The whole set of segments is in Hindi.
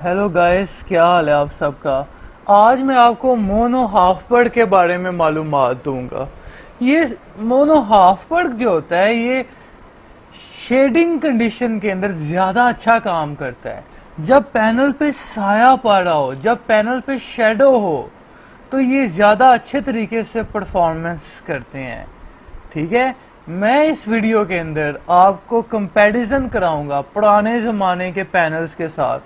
हेलो गाइस, क्या हाल है आप सबका। आज मैं आपको मोनो हाफ पर्ड के बारे में मालूमात दूंगा। ये मोनो हाफ पर्ड जो होता है ये शेडिंग कंडीशन के अंदर ज़्यादा अच्छा काम करता है। जब पैनल पे साया पड़ रहा हो, जब पैनल पे शेडो हो, तो ये ज़्यादा अच्छे तरीके से परफॉर्मेंस करते हैं। ठीक है, मैं इस वीडियो के अंदर आपको कंपैरिजन कराऊंगा पुराने ज़माने के पैनल्स के साथ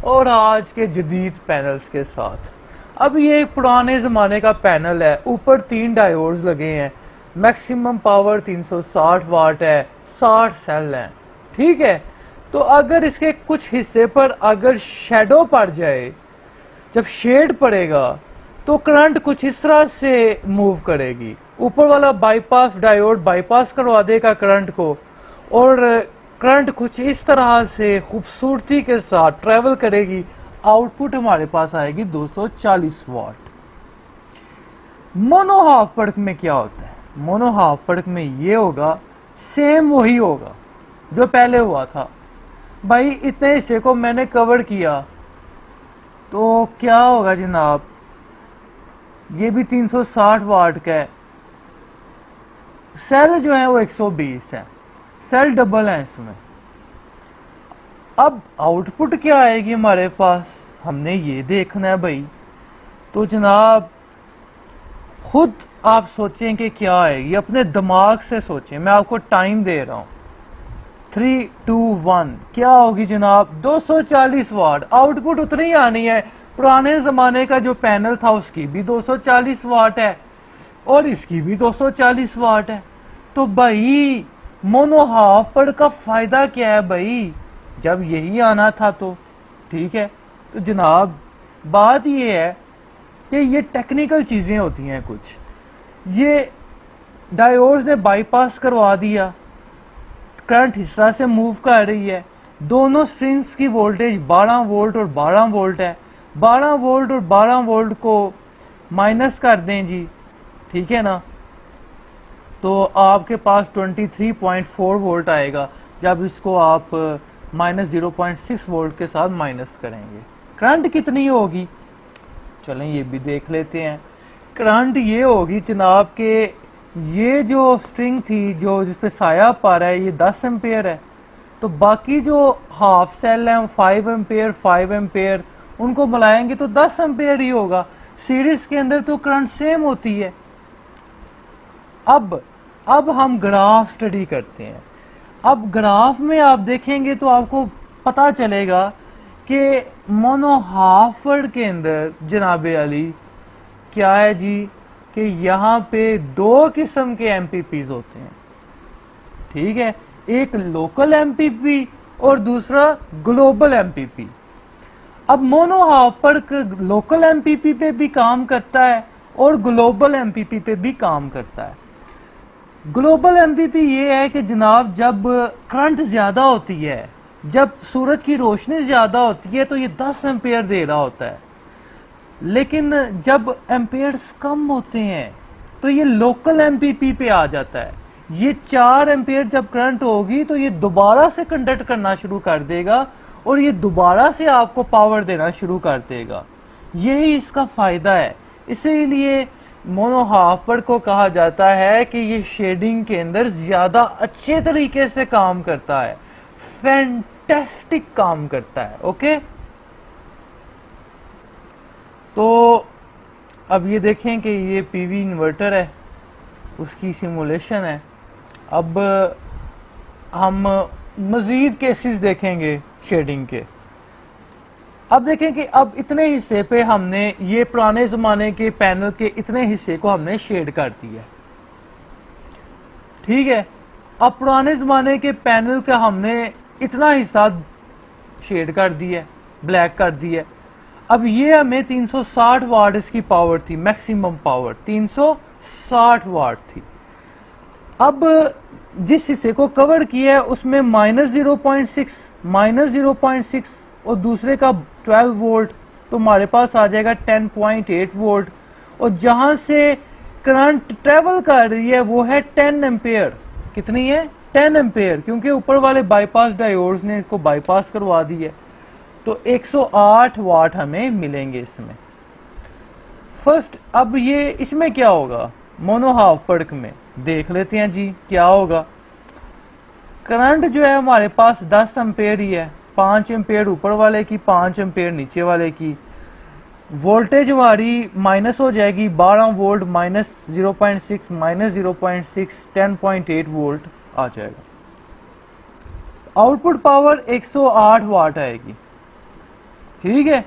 और आज के जदीद पैनल्स के साथ। अब ये एक पुराने ज़माने का पैनल है, ऊपर 3 डायोड्स लगे हैं, मैक्सिमम पावर 360 वाट है, 60 सेल हैं। ठीक है, तो अगर इसके कुछ हिस्से पर अगर शेडो पड़ जाए, जब शेड पड़ेगा तो करंट कुछ इस तरह से मूव करेगी। ऊपर वाला बाईपास डायोड बाईपास करवा देगा करंट को, और करंट कुछ इस तरह से खूबसूरती के साथ ट्रेवल करेगी। आउटपुट हमारे पास आएगी 240 वाट। मोनो हाफ पर्क में क्या होता है? मोनो हाफ पर्क में ये होगा, सेम वही होगा जो पहले हुआ था। भाई इतने हिस्से को मैंने कवर किया तो क्या होगा जनाब, ये भी 360 वाट का है। सेल जो है वो 120 है, सेल डबल है इसमें। अब आउटपुट क्या आएगी हमारे पास, हमने ये देखना है भाई। तो जनाब खुद आप सोचें कि क्या आएगी, अपने दिमाग से सोचें। मैं आपको टाइम दे रहा हूं, 3, 2, 1। क्या होगी जनाब? 240 वाट। आउटपुट उतनी ही आनी है। पुराने जमाने का जो पैनल था उसकी भी 240 वाट है और इसकी भी 240 वाट है। तो भाई मोनो हाफ पर्ड का फायदा क्या है भाई, जब यही आना था तो ठीक है। तो जनाब बात ये है कि ये टेक्निकल चीजें होती हैं कुछ। ये डायोड्स ने बाईपास करवा दिया, करंट इस तरह से मूव कर रही है। दोनों स्ट्रिंग्स की वोल्टेज 12 वोल्ट और 12 वोल्ट है। 12 वोल्ट और 12 वोल्ट को माइनस कर दें जी, ठीक है ना, तो आपके पास 23.4 वोल्ट आएगा जब इसको आप -0.6 वोल्ट के साथ माइनस करेंगे। करंट कितनी होगी, चलें ये भी देख लेते हैं। करंट ये होगी जनाब के ये जो स्ट्रिंग थी जो जिस पे साया पा रहा है ये 10 एम्पेयर है, तो बाकी जो हाफ सेल हैं 5 एम्पेयर 5 एम्पेयर, उनको मिलाएंगे तो 10 एम्पेयर ही होगा। सीरीज के अंदर तो करंट सेम होती है। अब हम ग्राफ स्टडी करते हैं। अब ग्राफ में आप देखेंगे तो आपको पता चलेगा कि मोनो हाफ पर्ड के अंदर जनाबे अली क्या है जी, कि यहाँ पे 2 किस्म के एमपीपीज होते हैं। ठीक है, एक लोकल एमपीपी और दूसरा ग्लोबल एमपीपी। अब mono half PERT local MPP पे भी काम करता है और ग्लोबल एमपीपी पे भी काम करता है। ग्लोबल एमपीपी ये है कि जनाब जब करंट ज्यादा होती है, जब सूरज की रोशनी ज्यादा होती है तो ये 10 एम्पेयर दे रहा होता है, लेकिन जब एम्पेयर्स कम होते हैं तो ये लोकल एमपीपी पे आ जाता है। ये 4 एम्पेयर जब करंट होगी तो ये दोबारा से कंडक्ट करना शुरू कर देगा और ये दोबारा से आपको पावर देना शुरू कर देगा। यही इसका फायदा है। इसीलिए मोनो हाफ पर्ड को कहा जाता है कि ये शेडिंग के अंदर ज्यादा अच्छे तरीके से काम करता है, फैंटास्टिक काम करता है। ओके, तो अब ये देखें कि ये पीवी इन्वर्टर है, उसकी सिमुलेशन है। अब हम मजीद केसेस देखेंगे शेडिंग के। अब देखें कि अब इतने हिस्से पे हमने ये पुराने जमाने के पैनल के इतने हिस्से को हमने शेड कर दिया। ठीक है, अब पुराने जमाने के पैनल का हमने इतना हिस्सा शेड कर दिया, ब्लैक कर दिया। अब ये हमें 360 वाट इसकी पावर थी, मैक्सिमम पावर 360 वाट थी। अब जिस हिस्से को कवर किया है उसमें -0.6 और दूसरे का 12 वोल्ट, तो हमारे पास आ जाएगा 10.8 वोल्ट। और जहां से करंट ट्रेवल कर रही है वो है 10 एम्पेयर। कितनी है? 10 एम्पेयर, क्योंकि ऊपर वाले बाईपास डायोड्स ने इसको बाईपास करवा दी है। तो 108 वाट हमें मिलेंगे इसमें। फर्स्ट अब ये इसमें क्या होगा, मोनो हाफ पड़क में देख लेते हैं जी क्या होगा। करंट जो है हमारे पास 10 एम्पेयर ही है, 5 एम्पेयर ऊपर वाले की, 5 एम्पेयर नीचे वाले की। वोल्टेज हमारी माइनस हो जाएगी, 12 वोल्ट माइनस 0.6 माइनस 0.6 10.8 वोल्ट आ जाएगा। आउटपुट पावर 108 वाट आएगी, ठीक है।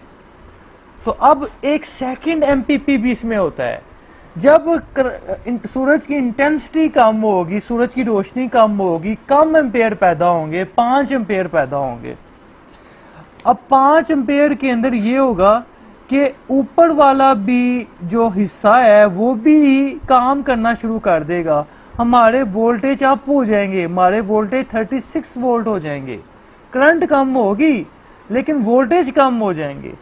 तो अब एक सेकंड एमपीपी भी इसमें होता है। जब सूरज की इंटेंसिटी कम होगी, सूरज की रोशनी कम होगी, कम एम्पेयर पैदा होंगे, 5 एम्पेयर पैदा होंगे। अब 5 एम्पेयर के अंदर ये होगा कि ऊपर वाला भी जो हिस्सा है वो भी काम करना शुरू कर देगा। हमारे वोल्टेज अप हो जाएंगे, हमारे वोल्टेज 36 वोल्ट हो जाएंगे। करंट कम होगी लेकिन वोल्टेज कम हो जाएंगे,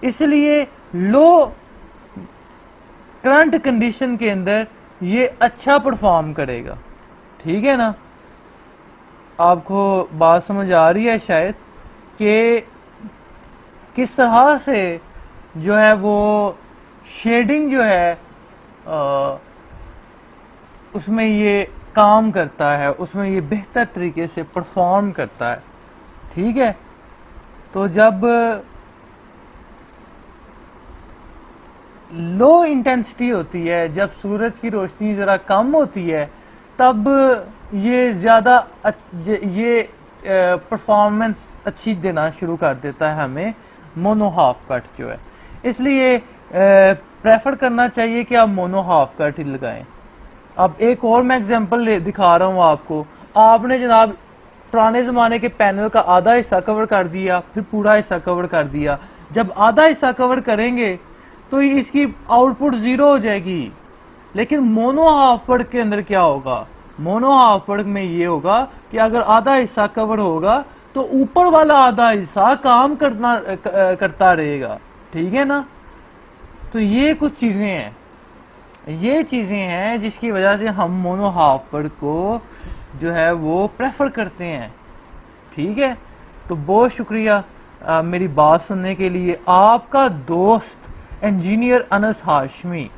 इसलिए लो करंट कंडीशन के अंदर ये अच्छा परफॉर्म करेगा, ठीक है ना। आपको बात समझ आ रही है शायद कि किस तरह से जो है वो शेडिंग जो है उसमें ये काम करता है, उसमें ये बेहतर तरीके से परफॉर्म करता है, ठीक है। तो जब लो इंटेंसिटी होती है, जब सूरज की रोशनी ज़रा कम होती है, तब ये ज़्यादा ये परफॉर्मेंस अच्छी देना शुरू कर देता है हमें मोनो हाफ कट जो है। इसलिए प्रेफर करना चाहिए कि आप मोनो हाफ कट ही लगाएं। अब एक और मैं एग्जांपल दिखा रहा हूँ आपको। आपने जनाब पुराने ज़माने के पैनल का आधा हिस्सा कवर कर दिया, फिर पूरा हिस्सा कवर कर दिया। जब आधा हिस्सा कवर करेंगे तो इसकी आउटपुट 0 हो जाएगी। लेकिन मोनो हाफ पड़क के अंदर क्या होगा, मोनो हाफ पड़क में ये होगा कि अगर आधा हिस्सा कवर होगा तो ऊपर वाला आधा हिस्सा काम करता रहेगा, ठीक है ना। तो ये कुछ चीज़ें हैं, ये चीज़ें हैं जिसकी वजह से हम मोनो हाफ पड़क को जो है वो प्रेफर करते हैं, ठीक है। तो बहुत शुक्रिया मेरी बात सुनने के लिए। आपका दोस्त इंजीनियर अनस हाशमी।